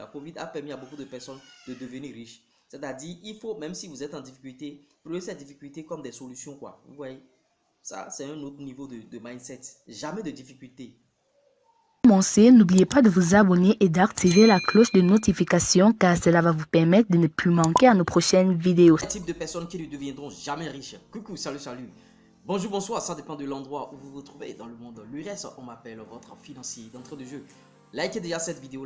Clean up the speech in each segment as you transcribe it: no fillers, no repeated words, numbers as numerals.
La Covid a permis à beaucoup de personnes de devenir riches. C'est-à-dire, il faut, même si vous êtes en difficulté, prenez cette difficulté comme des solutions, quoi. Vous voyez, ça, c'est un autre niveau de mindset. Jamais de difficulté. N'oubliez pas de vous abonner et d'activer la cloche de notification car cela va vous permettre de ne plus manquer à nos prochaines vidéos. Le type de personnes qui ne deviendront jamais riches. Coucou, salut, salut. Bonjour, bonsoir, ça dépend de l'endroit où vous vous trouvez dans le monde. L'URS, on m'appelle votre financier d'entrée de jeu. Likez déjà cette vidéo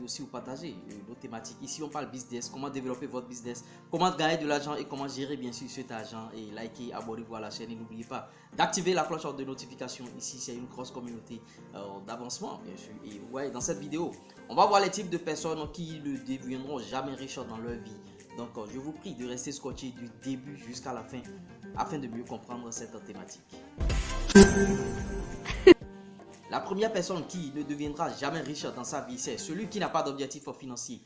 si vous partagez nos thématiques. Ici, on parle business, comment développer votre business, comment gagner de l'argent et comment gérer bien sûr cet argent. Et likez, abonnez-vous à la chaîne et n'oubliez pas d'activer la cloche de notification. Ici, c'est une grosse communauté d'avancement, bien sûr. Et ouais, dans cette vidéo, on va voir les types de personnes qui ne deviendront jamais riches dans leur vie. Donc, je vous prie de rester scotché du début jusqu'à la fin afin de mieux comprendre cette thématique. La première personne qui ne deviendra jamais riche dans sa vie, c'est celui qui n'a pas d'objectif financier.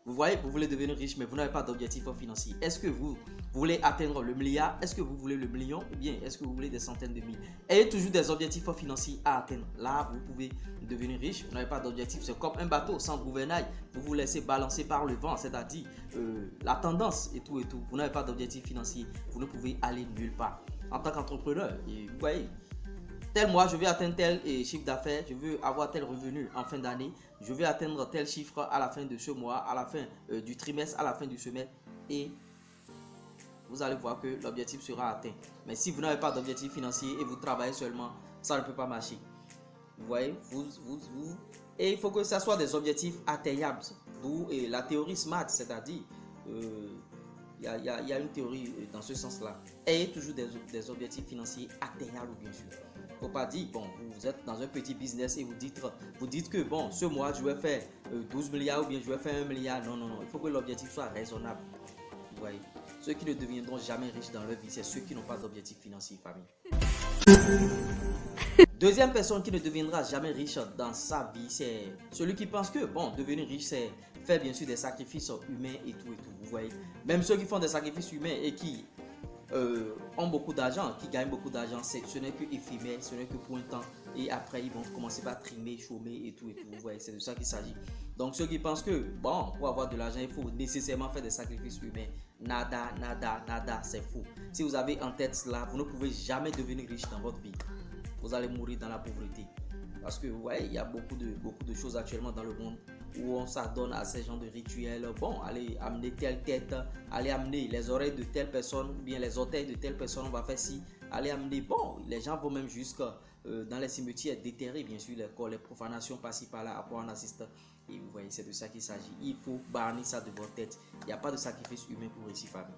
Vous voyez, vous voulez devenir riche, mais vous n'avez pas d'objectif financier. Est-ce que vous voulez atteindre le milliard? Est-ce que vous voulez le million? Ou bien est-ce que vous voulez des centaines de milliers? Ayez toujours des objectifs financiers à atteindre. Là, vous pouvez devenir riche. Vous n'avez pas d'objectif. C'est comme un bateau sans gouvernail. Vous vous laissez balancer par le vent, c'est-à-dire la tendance et tout et tout. Vous n'avez pas d'objectif financier. Vous ne pouvez aller nulle part. En tant qu'entrepreneur, vous voyez, tel mois, je vais atteindre tel chiffre d'affaires, je veux avoir tel revenu en fin d'année, je vais atteindre tel chiffre à la fin de ce mois, à la fin du trimestre, à la fin du semestre, et vous allez voir que l'objectif sera atteint. Mais si vous n'avez pas d'objectif financier et vous travaillez seulement, ça ne peut pas marcher. Vous voyez, et il faut que ça soit des objectifs atteignables. D'où la théorie SMART, c'est-à-dire, il y a une théorie dans ce sens-là. Ayez toujours des objectifs financiers atteignables, bien sûr. Il ne faut pas dire, bon, vous êtes dans un petit business et vous dites que, bon, ce mois, je vais faire 12 milliards ou bien je vais faire 1 milliard. Non, non, non. Il faut que l'objectif soit raisonnable. Vous voyez, ceux qui ne deviendront jamais riches dans leur vie, c'est ceux qui n'ont pas d'objectif financier, famille. Deuxième personne qui ne deviendra jamais riche dans sa vie, c'est celui qui pense que, bon, devenir riche, c'est faire bien sûr des sacrifices humains et tout et tout. Vous voyez, même ceux qui font des sacrifices humains et qui ont beaucoup d'argent, qui gagnent beaucoup d'argent, ce n'est que éphémère, ce n'est que pour un temps. Et après, ils vont commencer par trimer, chômer et tout et tout. Vous voyez, c'est de ça qu'il s'agit. Donc, ceux qui pensent que, bon, pour avoir de l'argent, il faut nécessairement faire des sacrifices humains. Nada, nada, nada, c'est faux. Si vous avez en tête cela, vous ne pouvez jamais devenir riche dans votre vie. Vous allez mourir dans la pauvreté. Parce que, vous voyez, il y a beaucoup de choses actuellement dans le monde où on s'adonne à ces genres de rituels. Bon, allez amener telle tête, allez amener les oreilles de telle personne, ou bien les orteils de telle personne, on va faire ci. Allez amener, bon, les gens vont même jusqu'à dans les cimetières déterrer, bien sûr, les corps, les profanations par-ci par-là, après on assiste. Et vous voyez, c'est de ça qu'il s'agit. Il faut bannir ça de votre tête. Il n'y a pas de sacrifice humain pour réussir, famille.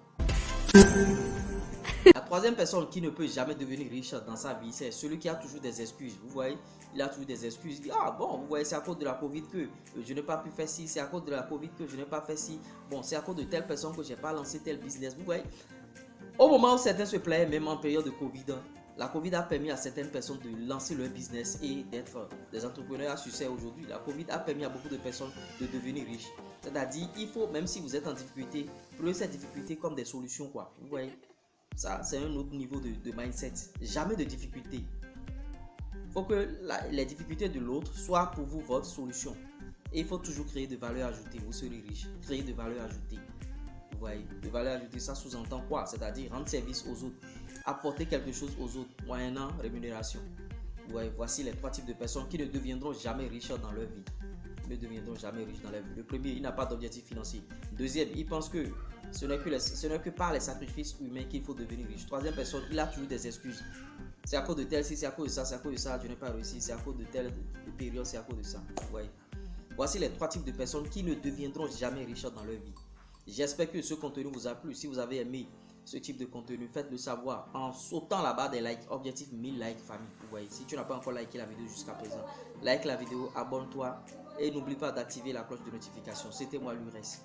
La troisième personne qui ne peut jamais devenir riche dans sa vie, c'est celui qui a toujours des excuses. Vous voyez, il a toujours des excuses. Il dit, ah bon, vous voyez, c'est à cause de la Covid que je n'ai pas pu faire ci, c'est à cause de la Covid que je n'ai pas fait ci. Bon, c'est à cause de telle personne que je n'ai pas lancé tel business. Vous voyez, au moment où certains se plaignent, même en période de Covid, la Covid a permis à certaines personnes de lancer leur business et d'être des entrepreneurs à succès aujourd'hui. La Covid a permis à beaucoup de personnes de devenir riches. C'est-à-dire, il faut, même si vous êtes en difficulté, prenez cette difficulté comme des solutions, quoi. Vous voyez, ça, c'est un autre niveau de mindset. Jamais de difficulté. Il faut que les difficultés de l'autre soient pour vous votre solution. Et il faut toujours créer de valeur ajoutée. Vous serez riche. Créer de valeur ajoutée. Vous voyez, de valeur ajoutée, ça sous-entend quoi? C'est-à-dire rendre service aux autres. Apporter quelque chose aux autres, moyennant rémunération. Vous voyez, voici les trois types de personnes qui ne deviendront jamais riches dans leur vie. Ne deviendront jamais riches dans leur vie. Le premier, il n'a pas d'objectif financier. Deuxième, il pense que ce n'est que par les sacrifices humains qu'il faut devenir riche. Troisième personne, il a toujours des excuses. C'est à cause de tel, c'est à cause de ça, c'est à cause de ça, je n'ai pas réussi, c'est à cause de telle période, c'est à cause de ça. Vous voyez. Voici les trois types de personnes qui ne deviendront jamais riches dans leur vie. J'espère que ce contenu vous a plu. Si vous avez aimé ce type de contenu, faites-le savoir en sautant la barre des likes. Objectif 1000 likes, famille. Vous voyez, si tu n'as pas encore liké la vidéo jusqu'à présent, like la vidéo, abonne-toi et n'oublie pas d'activer la cloche de notification. C'était moi, l'URS.